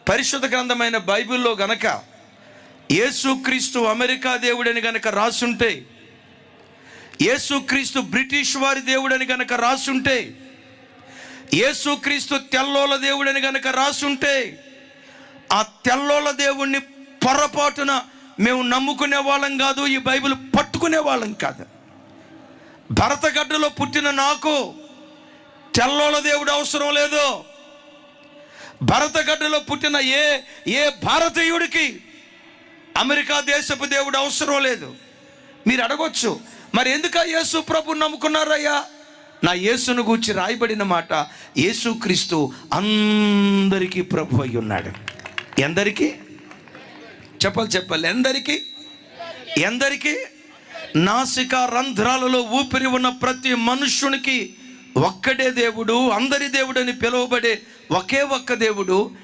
పరిశుద్ధ గ్రంథమైన బైబిల్లో గనక యేసుక్రీస్తు అమెరికా దేవుడని గనక రాసుంటే, యేసుక్రీస్తు బ్రిటిష్ వారి దేవుడని గనక రాసుంటే, యేసుక్రీస్తు తెల్లోల దేవుడని గనక రాసుంటే, ఆ తెల్లోల దేవుణ్ణి పొరపాటున మేము నమ్ముకునే వాళ్ళం కాదు, ఈ బైబిల్ పట్టుకునే వాళ్ళం కాదు. భరతగడ్డలో పుట్టిన నాకు తెల్లోల దేవుడు అవసరం లేదు. భరతగడ్డలో పుట్టిన ఏ భారతీయుడికి అమెరికా దేశపు దేవుడు అవసరం లేదు. మీరు అడగొచ్చు, మరి ఎందుక యేసు ప్రభు నమ్ముకున్నారయ్యా? నా యేసును గూర్చి రాయబడిన మాట, యేసుక్రీస్తు అందరికీ ప్రభు అయి ఉన్నాడు. ఎందరికీ? చెప్పాలి ఎందరికీ? నాసికా రంధ్రాలలో ఊపిరి ఉన్న ప్రతి మనుష్యునికి ఒక్కడే దేవుడు, అందరి దేవుడు అని పిలువబడే ఒకే ఒక్క దేవుడు